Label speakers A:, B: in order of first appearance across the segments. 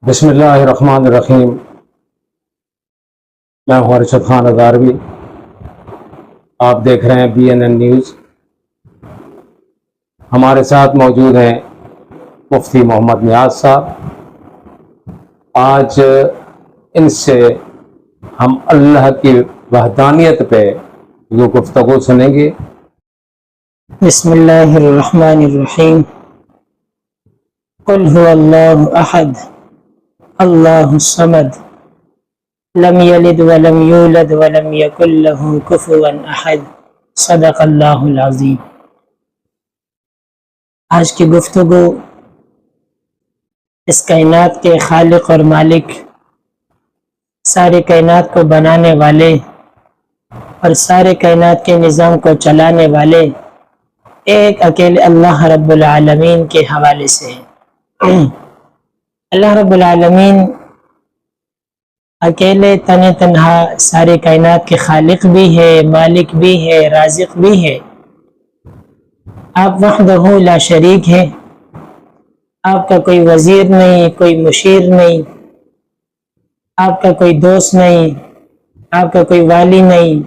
A: بسم اللہ الرحمن الرحیم۔ میں ہوں ارشد خان ہزاروی، آپ دیکھ رہے ہیں BNN نیوز۔ ہمارے ساتھ موجود ہیں مفتی محمد نیاز صاحب۔ آج ان سے ہم اللہ کی وحدانیت پہ جو گفتگو سنیں گے۔
B: بسم اللہ الرحمن الرحیم۔ قل هو اللہ احد اللہ الصمد لم یلد ولم یولد ولم یکن له کفوا احد صدق اللہ العظیم۔ آج کی گفتگو اس کائنات کے خالق اور مالک، سارے کائنات کو بنانے والے اور سارے کائنات کے نظام کو چلانے والے ایک اکیلے اللہ رب العالمین کے حوالے سے ہے۔ اللہ رب العالمین اکیلے تنہا سارے کائنات کے خالق بھی ہے، مالک بھی ہے، رازق بھی ہے۔ آپ وحدہ لا شریک ہے۔ آپ کا کوئی وزیر نہیں، کوئی مشیر نہیں، آپ کا کوئی دوست نہیں، آپ کا کوئی والی نہیں۔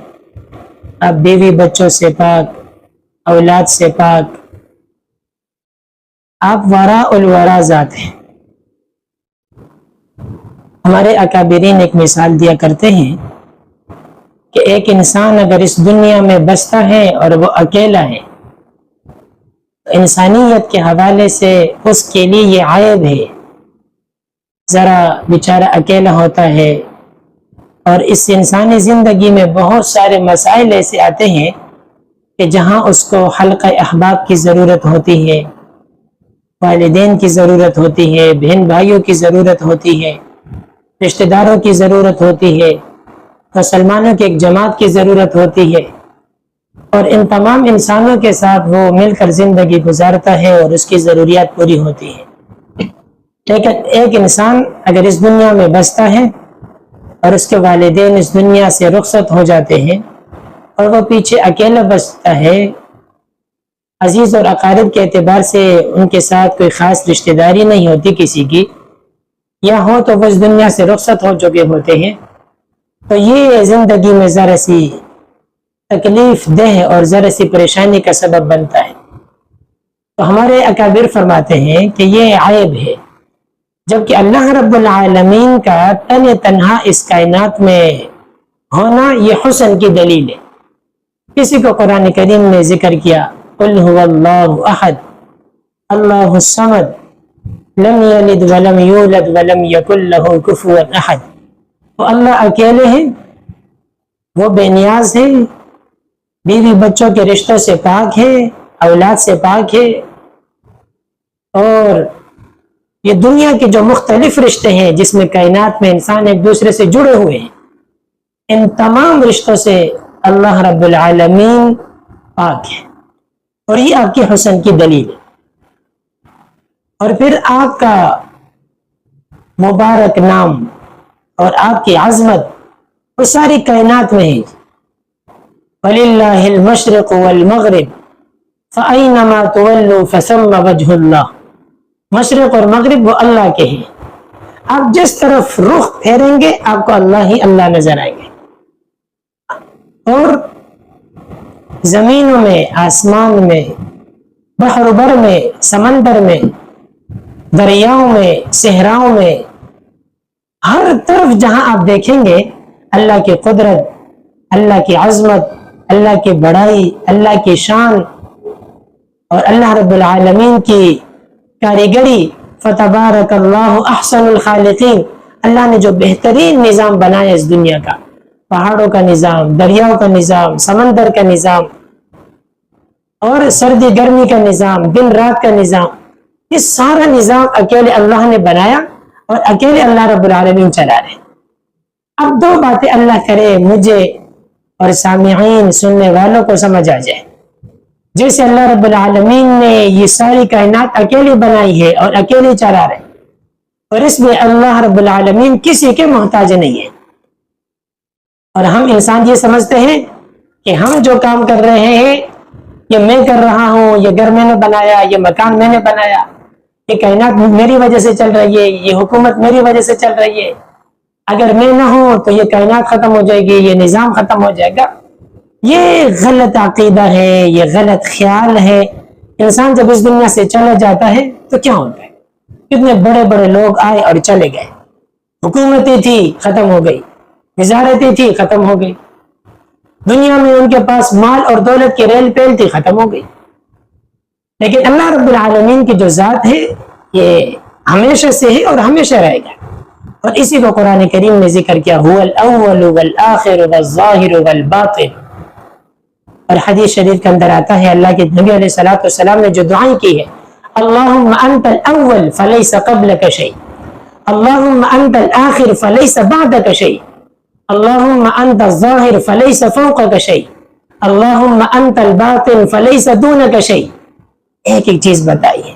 B: آپ بیوی بچوں سے پاک، اولاد سے پاک، آپ وراء الورا ذات ہیں۔ ہمارے اکابرین ایک مثال دیا کرتے ہیں کہ ایک انسان اگر اس دنیا میں بستا ہے اور وہ اکیلا ہے تو انسانیت کے حوالے سے اس کے لیے یہ عیب ہے، ذرا بیچارہ اکیلا ہوتا ہے۔ اور اس انسانی زندگی میں بہت سارے مسائل ایسے آتے ہیں کہ جہاں اس کو حلقہ احباب کی ضرورت ہوتی ہے، والدین کی ضرورت ہوتی ہے، بہن بھائیوں کی ضرورت ہوتی ہے، رشتہ داروں کی ضرورت ہوتی ہے، مسلمانوں کی ایک جماعت کی ضرورت ہوتی ہے، اور ان تمام انسانوں کے ساتھ وہ مل کر زندگی گزارتا ہے اور اس کی ضروریات پوری ہوتی ہے۔ لیکن ایک انسان اگر اس دنیا میں بستا ہے اور اس کے والدین اس دنیا سے رخصت ہو جاتے ہیں اور وہ پیچھے اکیلا بستا ہے، عزیز اور اقارب کے اعتبار سے ان کے ساتھ کوئی خاص رشتہ داری نہیں ہوتی کسی کی، یا ہو تو وہ اس دنیا سے رخصت ہو چکے ہوتے ہیں، تو یہ زندگی میں ذرا سی تکلیف دہ اور ذرا سی پریشانی کا سبب بنتا ہے۔ تو ہمارے اکابر فرماتے ہیں کہ یہ عیب ہے، جبکہ اللہ رب العالمین کا تنہا اس کائنات میں ہونا یہ حسن کی دلیل ہے۔ کسی کو قرآن کریم نے ذکر کیا، قل هو اللہ احد اللہ الصمد لم یلد ولم یولد ولم یکن له کفوا احد۔ تو اللہ اکیلے ہیں، وہ بے نیاز ہے، بیوی بچوں کے رشتوں سے پاک ہے، اولاد سے پاک ہے، اور یہ دنیا کے جو مختلف رشتے ہیں جس میں کائنات میں انسان ایک دوسرے سے جڑے ہوئے ہیں، ان تمام رشتوں سے اللہ رب العالمین پاک ہے، اور یہ آپ کے حسن کی دلیل ہے۔ اور پھر آپ کا مبارک نام اور آپ کی عظمت وہ ساری کائنات میں ہے۔ وَلِلَّهِ الْمَشْرِقُ وَالْمَغْرِبُ فَأَيْنَمَا تُوَلُّوا فَثَمَّ وَجْهُ اللَّهِ۔ مشرق اور مغرب وہ اللہ کے ہیں، آپ جس طرف رخ پھیریں گے آپ کو اللہ ہی اللہ نظر آئیں گے۔ اور زمینوں میں، آسمان میں، بحر بر میں، سمندر میں، دریاؤں میں، صحراؤں میں، ہر طرف جہاں آپ دیکھیں گے اللہ کی قدرت، اللہ کی عظمت، اللہ کی بڑائی، اللہ کی شان اور اللہ رب العالمین کی کاریگری۔ فتبارک اللہ احسن الخالقین۔ اللہ نے جو بہترین نظام بنایا اس دنیا کا، پہاڑوں کا نظام، دریاؤں کا نظام، سمندر کا نظام، اور سردی گرمی کا نظام، دن رات کا نظام، یہ سارا نظام اکیلے اللہ نے بنایا اور اکیلے اللہ رب العالمین چلا رہے۔ اب دو باتیں اللہ کرے مجھے اور سامعین سننے والوں کو سمجھ آ جائے۔ جیسے اللہ رب العالمین نے یہ ساری کائنات اکیلی بنائی ہے اور اکیلے چلا رہے، اور اس میں اللہ رب العالمین کسی کے محتاج نہیں ہے۔ اور ہم انسان یہ سمجھتے ہیں کہ ہم جو کام کر رہے ہیں یہ میں کر رہا ہوں، یہ گھر میں نے بنایا، یہ مکان میں نے بنایا، یہ کائنات میری وجہ سے چل رہی ہے، یہ حکومت میری وجہ سے چل رہی ہے، اگر میں نہ ہوں تو یہ کائنات ختم ہو جائے گی، یہ نظام ختم ہو جائے گا. یہ غلط عقیدہ ہے، یہ غلط خیال ہے. انسان جب اس دنیا سے چلا جاتا ہے تو کیا ہوتا ہے؟ کتنے بڑے بڑے لوگ آئے اور چلے گئے، حکومتیں تھی ختم ہو گئی، وزارتیں تھی ختم ہو گئی، دنیا میں ان کے پاس مال اور دولت کی ریل پیل تھی ختم ہو گئی. لیکن اللہ رب العالمین کی جو ذات ہے یہ ہمیشہ سے ہے اور ہمیشہ رہے گا. اور اسی کو قرآن کریم نے ذکر کیا، هو الاول والآخر والظاہر والباطن. اور حدیث شریف کے اندر آتا ہے اللہ کے نبی علیہ الصلوۃ والسلام نے جو دعائیں کی ہے، اللہم انت الاول فلیس قبلک شیء، اللہم انت الآخر فلیس بعدک شیء، اللہم انت الظاہر فلیس فوقک شیء، اللہم انت الباطن فلیس دونک شیء. ایک ایک چیز بتائی ہے،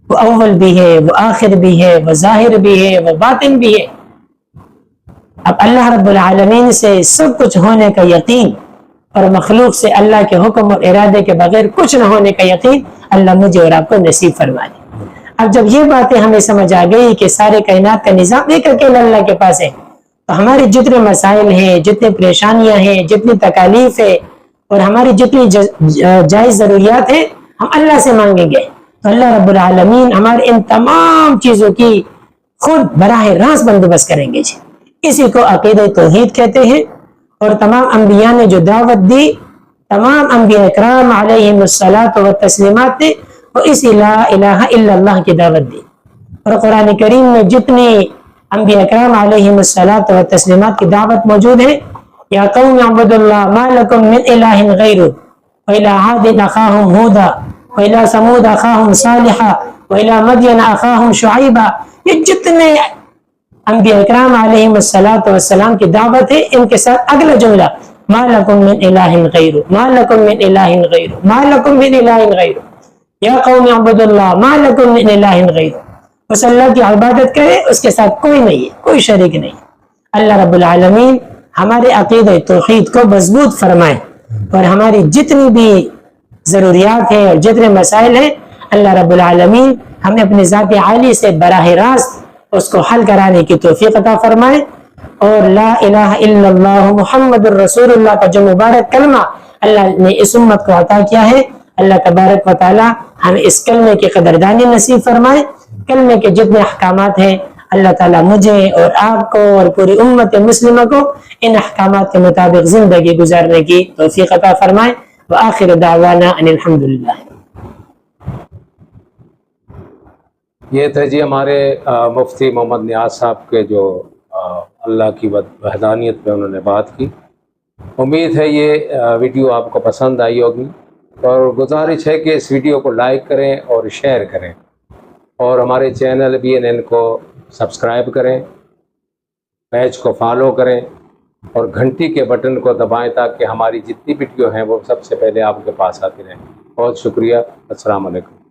B: وہ اول بھی ہے، وہ آخر بھی ہے، وہ ظاہر بھی ہے، وہ باطن بھی ہے. اب اللہ رب العالمین سے سب کچھ ہونے کا یقین اور مخلوق سے اللہ کے حکم اور ارادے کے بغیر کچھ نہ ہونے کا یقین اللہ مجھے اور آپ کو نصیب فرمائے. اب جب یہ باتیں ہمیں سمجھ آ گئی کہ سارے کائنات کا نظام ایک اکیلا اللہ کے پاس ہے، تو ہمارے جتنے مسائل ہیں، جتنے پریشانیاں ہیں، جتنی تکالیف ہے اور ہماری جتنی جائز ضروریات ہیں، ہم اللہ سے مانگیں گے تو اللہ رب العالمین ہمارے ان تمام چیزوں کی خود براہ راست بندوبست کریں گے. اسی کو عقیدہ توحید کہتے ہیں. اور تمام انبیاء نے جو دعوت دی، تمام انبیاء اکرام علیہم الصلاۃ والتسلیمات نے وہ اسی لا الہ الا اللہ کی دعوت دی. اور قرآن کریم میں جتنی انبیاء اکرام علیہم الصلاۃ والتسلیمات کی دعوت موجود ہے، یا قوم اعبدوا اللہ ما لکم من الہ غیرہ وإلی عاد اخاہم ہودا وإلی ثمود اخاہم صالحا وإلی مدین اخاہم شعیبا، یہ جتنے انبیاء اکرام علیہم الصلاۃ والسلام کی دعوت ہے، ان کے ساتھ اگلا جملہ ما لکم من الہ غیرہ، ما لکم من الہ غیرہ، ما لکم من الہ غیرہ، یا قوم اعبدوا اللہ ما لکم من الہ غیرہ. بس اللہ کی عبادت کرے، اس کے ساتھ کوئی نہیں ہے، کوئی شریک نہیں. اللہ رب العالمین ہمارے عقیدہ توحید کو مضبوط فرمائے اور ہماری جتنی بھی ضروریات ہیں اور جتنے مسائل ہیں، اللہ رب العالمین ہمیں اپنے ذات عالی سے براہ راست اس کو حل کرانے کی توفیق عطا فرمائے. اور لا الہ الا اللہ محمد الرسول اللہ کا جو مبارک کلمہ اللہ نے اس امت کو عطا کیا ہے، اللہ تبارک و تعالی ہمیں اس کلمے کی قدردانی نصیب فرمائے. کلمے کے جتنے احکامات ہیں اللہ تعالیٰ مجھے اور آپ کو اور پوری امت مسلمہ کو ان احکامات کے مطابق زندگی گزارنے کی توفیق عطا فرمائے. وآخر دعوانا ان الحمدللہ.
A: یہ تھے جی ہمارے مفتی محمد نیاز صاحب کے جو اللہ کی وحدانیت پہ انہوں نے بات کی. امید ہے یہ ویڈیو آپ کو پسند آئی ہوگی، اور گزارش ہے کہ اس ویڈیو کو لائک کریں اور شیئر کریں، اور ہمارے چینل BNN کو سبسکرائب کریں، پیج کو فالو کریں اور گھنٹی کے بٹن کو دبائیں تاکہ ہماری جتنی ویڈیو ہیں وہ سب سے پہلے آپ کے پاس آتی رہیں. بہت شکریہ. السلام علیکم.